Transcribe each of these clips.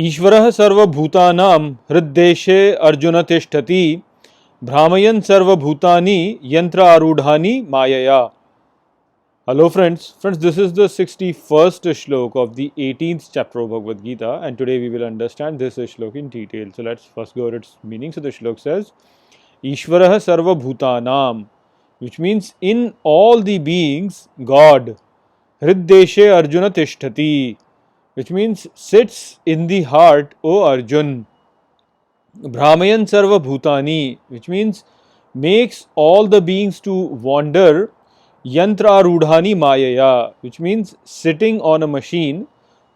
ईश्वरः सर्वभूतानां हृद्देशे अर्जुन तिष्ठति भ्रामयन् सर्वभूतानि यंत्र आरूढ़ानि मायया. Hello friends, this is the 61st shlok of the 18th chapter of Bhagavad Gita, and today we will understand this shlok in detail. So let's first go over its meaning. So the shlok says, Ishvarah sarva bhutanam, which means in all the beings, God. Hriddeshe Arjuna tishtati, which means sits in the heart, O Arjun. Brahmayan sarva bhutani, which means makes all the beings to wander. Yantra rudhani mayaya, which means sitting on a machine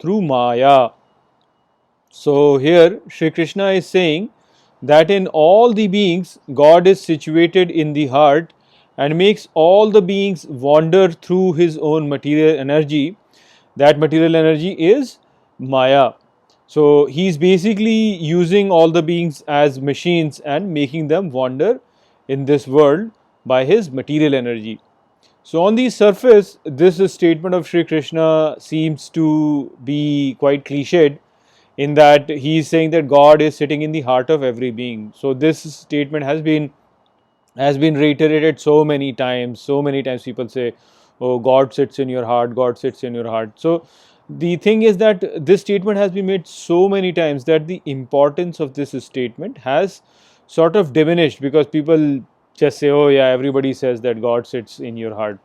through maya. So here Shri Krishna is saying that in all the beings, God is situated in the heart and makes all the beings wander through his own material energy. That material energy is maya. So he is basically using all the beings as machines and making them wander in this world by his material energy. So on the surface, this statement of Shri Krishna seems to be quite cliched, in that he is saying that God is sitting in the heart of every being. So this statement has been reiterated so many times. So many times people say, "Oh, God sits in your heart. God sits in your heart." So the thing is that this statement has been made so many times that the importance of this statement has sort of diminished, because people just say, "Oh yeah, everybody says that God sits in your heart."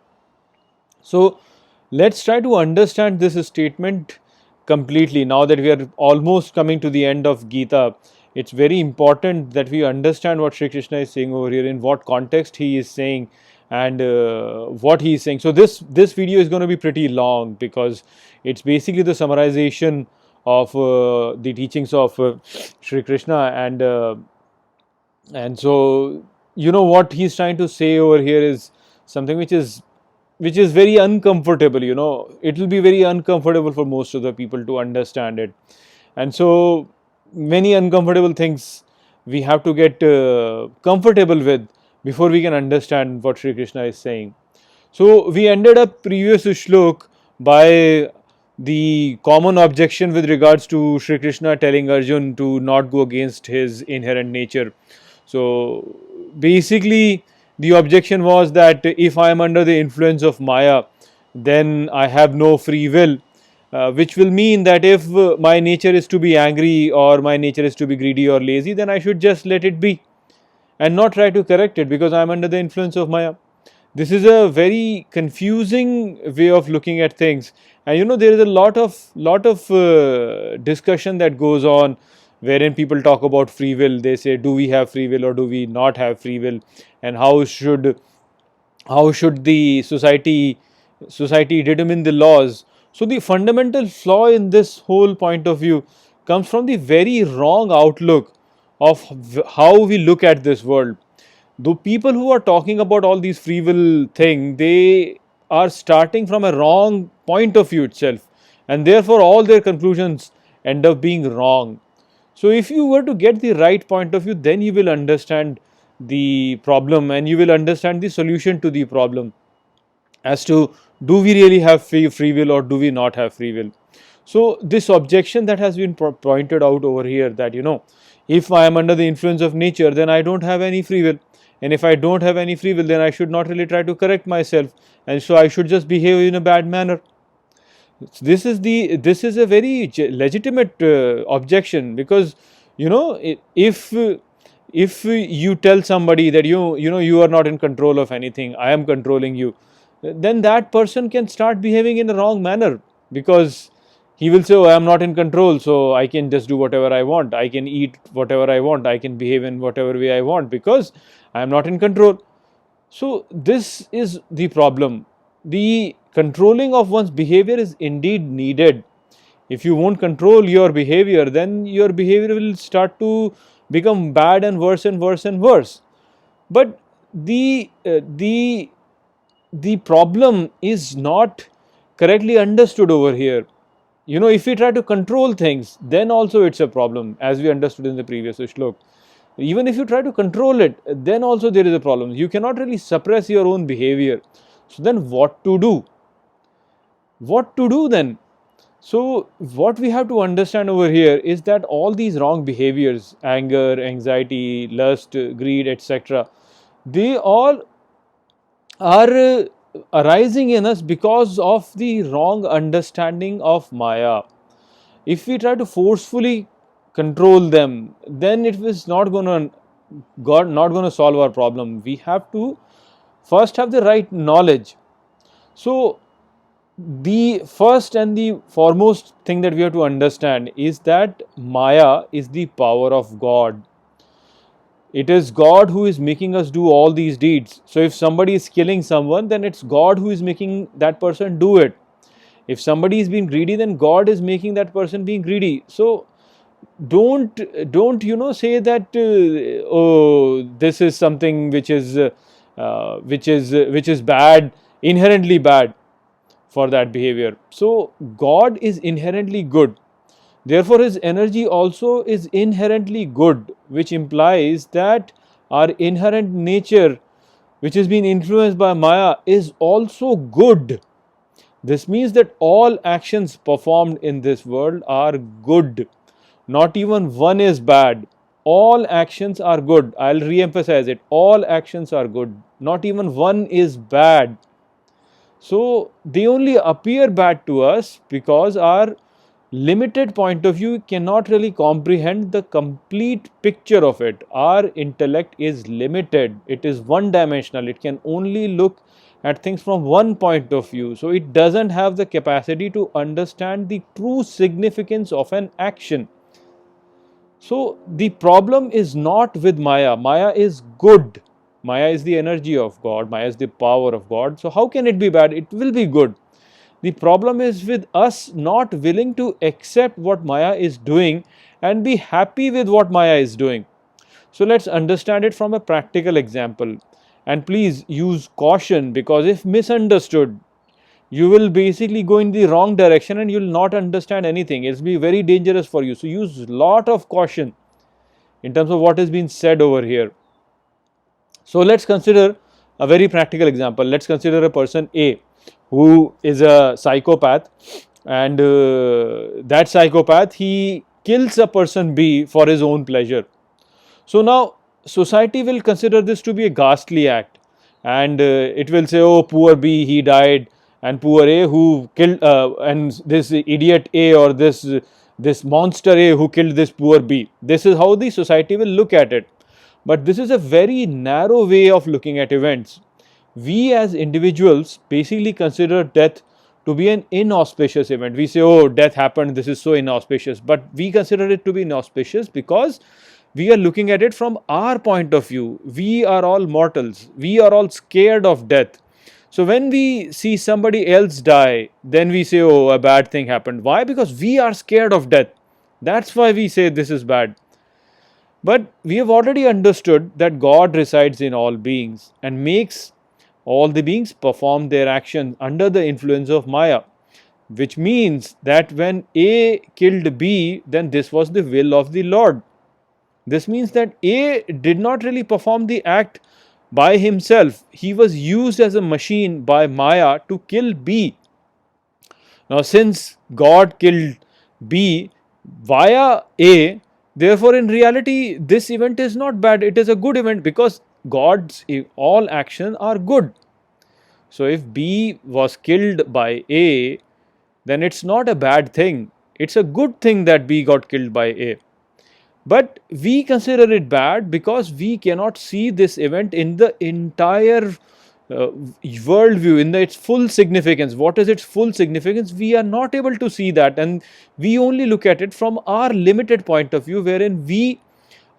So let's try to understand this statement completely. Now that we are almost coming to the end of Gita, it's very important that we understand what Shri Krishna is saying over here, in what context he is saying, and what he is saying. So this video is going to be pretty long, because it's basically the summarization of the teachings of Shri Krishna, and so what he's trying to say over here is something which is very uncomfortable. It will be very uncomfortable for most of the people to understand it, and so many uncomfortable things we have to get comfortable with before we can understand what Shri Krishna is saying. So we ended up previous shlok by the common objection with regards to Shri Krishna telling Arjun to not go against his inherent nature. So basically the objection was that if I am under the influence of Maya, then I have no free will, which will mean that if my nature is to be angry, or my nature is to be greedy or lazy, then I should just let it be and not try to correct it, because I am under the influence of Maya. This is a very confusing way of looking at things, and there is a lot of discussion that goes on, wherein people talk about free will. They say, do we have free will or do we not have free will, and how should the society determine the laws. So the fundamental flaw in this whole point of view comes from the very wrong outlook of how we look at this world. The people who are talking about all these free will thing, they are starting from a wrong point of view itself, and therefore all their conclusions end up being wrong. So if you were to get the right point of view, then you will understand the problem, and you will understand the solution to the problem, as to, do we really have free will or do we not have free will. So this objection that has been pointed out over here, that if I am under the influence of nature, then I don't have any free will, and if I don't have any free will, then I should not really try to correct myself, and so I should just behave in a bad manner. This is a very legitimate objection, because if you tell somebody that you are not in control of anything, I am controlling you, then that person can start behaving in a wrong manner, because he will say, oh, I am not in control, so I can just do whatever I want, I can eat whatever I want, I can behave in whatever way I want, because I am not in control. So this is the problem. The controlling of one's behavior is indeed needed. If you won't control your behavior, then your behavior will start to become bad and worse and worse and worse. But the problem is not correctly understood over here. If we try to control things, then also it's a problem, as we understood in the previous shlok. Even if you try to control it, then also there is a problem. You cannot really suppress your own behavior. So then what to do? What to do then? So what we have to understand over here is that all these wrong behaviors, anger, anxiety, lust, greed, etc., they all are arising in us because of the wrong understanding of Maya. If we try to forcefully control them, then it is not going to not going to solve our problem. We have to first have the right knowledge. So the first and the foremost thing that we have to understand is that Maya is the power of God. It is God who is making us do all these deeds. So if somebody is killing someone, then it's God who is making that person do it. If somebody is being greedy, then God is making that person being greedy. So don't say that oh, this is something which is bad, inherently bad for that behavior. So God is inherently good. Therefore, his energy also is inherently good, which implies that our inherent nature, which has been influenced by Maya, is also good. This means that all actions performed in this world are good. Not even one is bad. All actions are good. I'll re emphasize it. All actions are good. Not even one is bad. So they only appear bad to us because our limited point of view cannot really comprehend the complete picture of it. Our intellect is limited, it is one dimensional, it can only look at things from one point of view. So it doesn't have the capacity to understand the true significance of an action. So the problem is not with Maya. Maya is good. Maya is the energy of God. Maya is the power of God. So how can it be bad? It will be good. The problem is with us not willing to accept what Maya is doing and be happy with what Maya is doing. So let's understand it from a practical example. And please use caution, because if misunderstood, you will basically go in the wrong direction and you will not understand anything. It will be very dangerous for you. So use lot of caution in terms of what has been said over here. So let's consider a very practical example. Let's consider a person A who is a psychopath, and that psychopath, he kills a person B for his own pleasure. So now society will consider this to be a ghastly act, and it will say, oh, poor B, he died, and poor A who killed and this idiot A, or this monster A who killed this poor B. This is how the society will look at it. But this is a very narrow way of looking at events. We as individuals basically consider death to be an inauspicious event. We say, oh, death happened, this is so inauspicious. But we consider it to be inauspicious because we are looking at it from our point of view. We are all mortals. We are all scared of death. So when we see somebody else die, then we say, oh, a bad thing happened. Why? Because we are scared of death. That's why we say this is bad. But we have already understood that God resides in all beings and makes all the beings perform their actions under the influence of Maya, which means that when A killed B, then this was the will of the Lord. This means that A did not really perform the act by himself. He was used as a machine by Maya to kill B. Now, since God killed B via A, therefore, in reality, this event is not bad. It is a good event because God's all actions are good. So, if B was killed by A, then it's not a bad thing. It's a good thing that B got killed by A. But we consider it bad because we cannot see this event in the entire worldview, in its full significance. What is its full significance? We are not able to see that, and we only look at it from our limited point of view, wherein we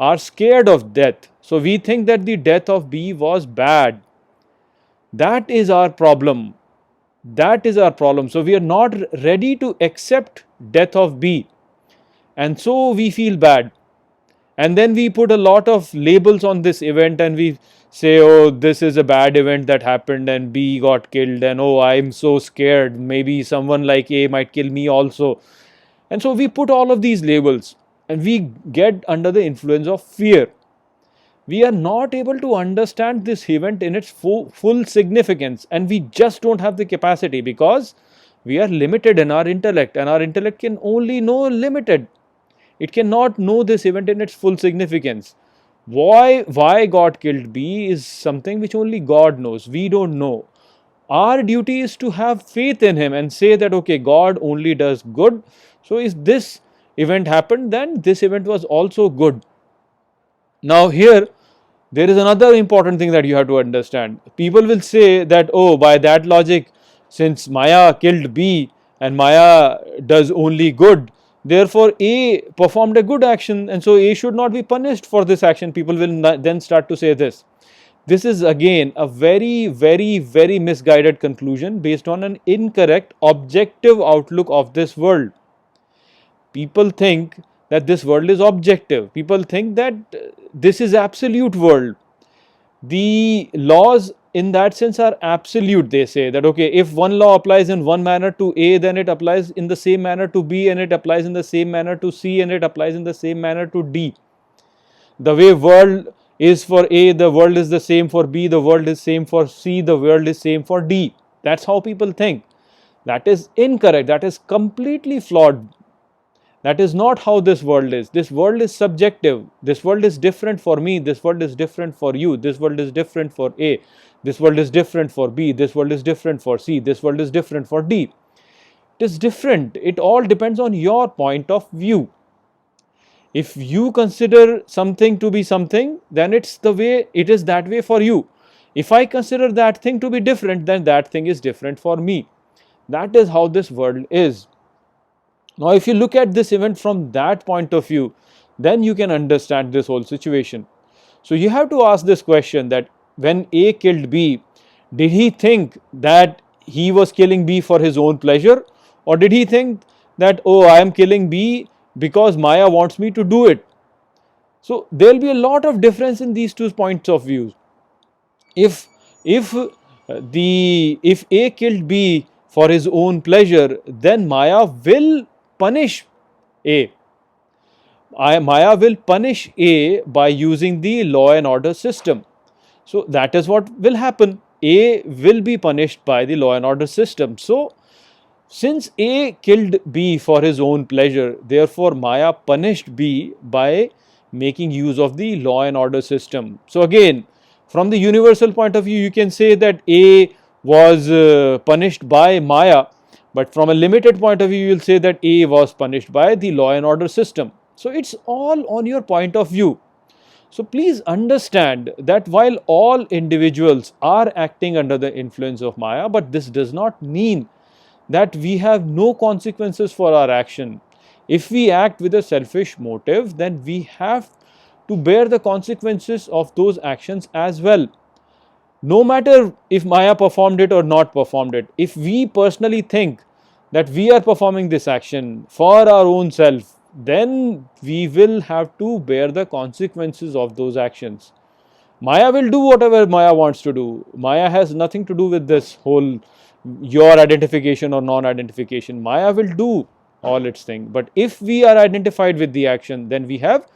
are scared of death. So we think that the death of B was bad. That is our problem. That is our problem. So we are not ready to accept death of B, and so we feel bad. And then we put a lot of labels on this event and we say, oh, this is a bad event that happened and B got killed, and oh, I'm so scared. Maybe someone like A might kill me also. And so we put all of these labels and we get under the influence of fear. We are not able to understand this event in its full significance, and we just don't have the capacity because We are limited in our intellect, and our intellect can only know limited. It cannot know this event in its full significance. Why God killed B is something which only God knows. We don't know. Our duty is to have faith in Him and say that, okay, God only does good. So if this event happened, then this event was also good. Now here, there is another important thing that you have to understand. People will say that, oh, by that logic, since Maya killed B and Maya does only good, therefore A performed a good action, and so A should not be punished for this action. People will then start to say this. This is again a very, very, very misguided conclusion based on an incorrect objective outlook of this world. People think that this world is objective. People think that this is absolute world. The laws in that sense are absolute. They say that, okay, if one law applies in one manner to A, then it applies in the same manner to B, and it applies in the same manner to C, and it applies in the same manner to D. The way world is for A, the world is the same for B, the world is same for C, the world is same for D. That's how people think. That is incorrect. That is completely flawed. That is not how this world is. This world is subjective. This world is different for me. This world is different for you. This world is different for A. This world is different for B. This world is different for C. This world is different for D. It is different. It all depends on your point of view. If you consider something to be something, then it's the way, it is that way for you. If I consider that thing to be different, then that thing is different for me. That is how this world is. Now, if you look at this event from that point of view, then you can understand this whole situation. So you have to ask this question, that when A killed B, did he think that he was killing B for his own pleasure, or did he think that, oh, I am killing B because Maya wants me to do it? So there will be a lot of difference in these two points of view. If A killed B for his own pleasure, then Maya will punish A. Maya will punish A by using the law and order system. So that is what will happen. A will be punished by the law and order system. So since A killed B for his own pleasure, therefore Maya punished B by making use of the law and order system. So again, from the universal point of view, you can say that A was punished by Maya, but from a limited point of view, you will say that A was punished by the law and order system. So it's all on your point of view. So please understand that while all individuals are acting under the influence of Maya, but this does not mean that we have no consequences for our action. If we act with a selfish motive, then we have to bear the consequences of those actions as well. No matter if Maya performed it or not performed it, if we personally think that we are performing this action for our own self, then we will have to bear the consequences of those actions. Maya will do whatever Maya wants to do. Maya has nothing to do with this whole your identification or non-identification. Maya will do all its thing. But if we are identified with the action, then we have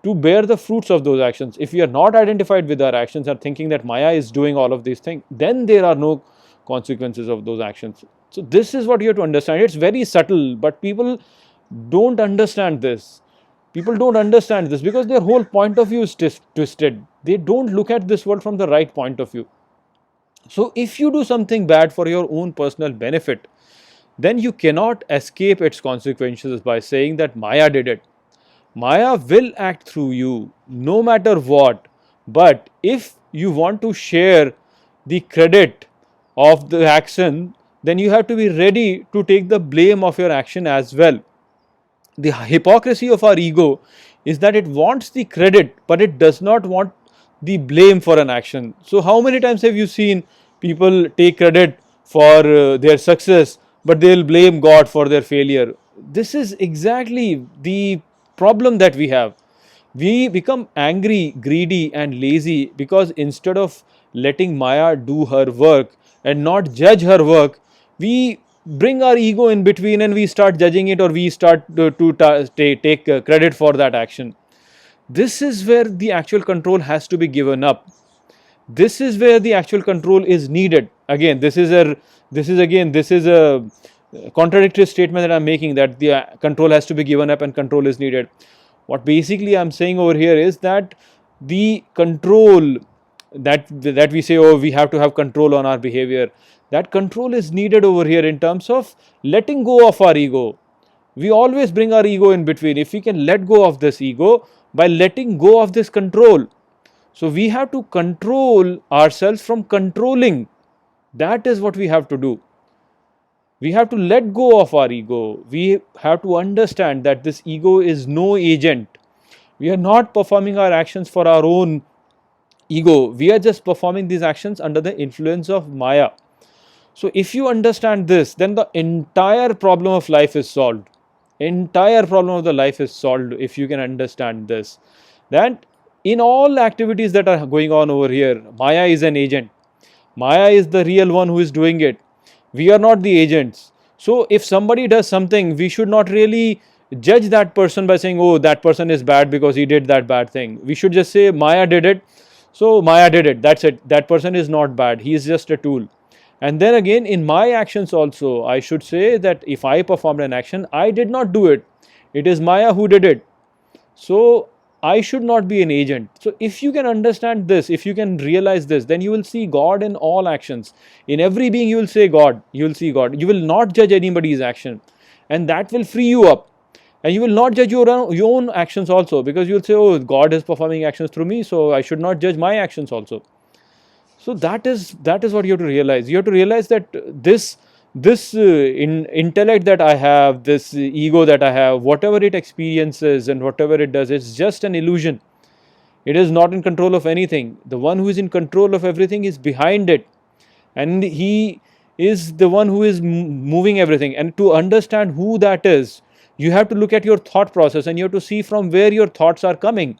to bear the fruits of those actions. If we are not identified with our actions and thinking that Maya is doing all of these things, then there are no consequences of those actions. So this is what you have to understand. It's very subtle, but people don't understand this. People don't understand this because their whole point of view is twisted. They don't look at this world from the right point of view. So if you do something bad for your own personal benefit, then you cannot escape its consequences by saying that Maya did it. Maya will act through you no matter what. But if you want to share the credit of the action, then you have to be ready to take the blame of your action as well. The hypocrisy of our ego is that it wants the credit, but it does not want the blame for an action. So how many times have you seen people take credit for their success, but they will blame God for their failure? This is exactly the problem that we have. We become angry, greedy and lazy because instead of letting Maya do her work and not judge her work, we bring our ego in between and we start judging it, or we start to take credit for that action. This is where the actual control has to be given up. This is where the actual control is needed. Again, this is a contradictory statement that I'm making, that the control has to be given up and control is needed. What basically I'm saying over here is that the control that we say, oh, we have to have control on our behavior, that control is needed over here in terms of letting go of our ego. We always bring our ego in between. If we can let go of this ego by letting go of this control, so we have to control ourselves from controlling. That is what we have to do. We have to let go of our ego. We have to understand that this ego is no agent. We are not performing our actions for our own ego. We are just performing these actions under the influence of Maya. So if you understand this, then the entire problem of life is solved. Entire problem of the life is solved if you can understand this. That in all activities that are going on over here, Maya is an agent. Maya is the real one who is doing it. We are not the agents. So if somebody does something, we should not really judge that person by saying, oh, that person is bad because he did that bad thing. We should just say, Maya did it. So Maya did it. That's it. That person is not bad. He is just a tool. And then again, in my actions also, I should say that if I performed an action, I did not do it. It is Maya who did it. So I should not be an agent. So if you can understand this, if you can realize this, then you will see God in all actions. In every being you will say God, you will see God. You will not judge anybody's action, and that will free you up. And you will not judge your own actions also, because you will say, oh, God is performing actions through me, so I should not judge my actions also. So that is what you have to realize. You have to realize that this intellect that I have, this ego that I have, whatever it experiences and whatever it does, it's just an illusion. It is not in control of anything. The one who is in control of everything is behind it, and he is the one who is moving everything. And to understand who that is, you have to look at your thought process, and you have to see from where your thoughts are coming.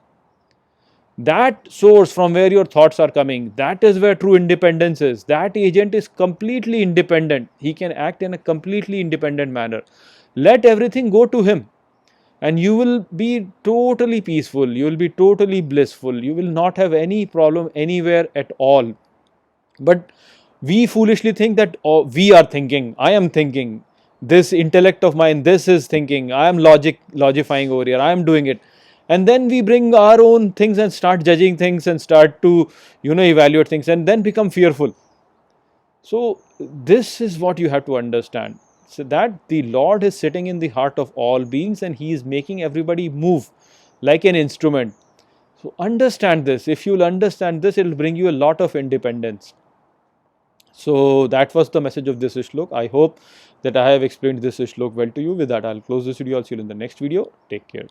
That source from where your thoughts are coming, that is where true independence is. That agent is completely independent. He can act in a completely independent manner. Let everything go to him, and you will be totally peaceful. You will be totally blissful. You will not have any problem anywhere at all. But we foolishly think that, oh, we are thinking, I am thinking, this intellect of mine, this is thinking, I am logifying over here, I am doing it. And then we bring our own things and start judging things and start to, evaluate things, and then become fearful. So this is what you have to understand. So that the Lord is sitting in the heart of all beings, and He is making everybody move like an instrument. So understand this. If you will understand this, it will bring you a lot of independence. So that was the message of this Shlok. I hope that I have explained this Shlok well to you. With that, I'll close this video. I'll see you in the next video. Take care.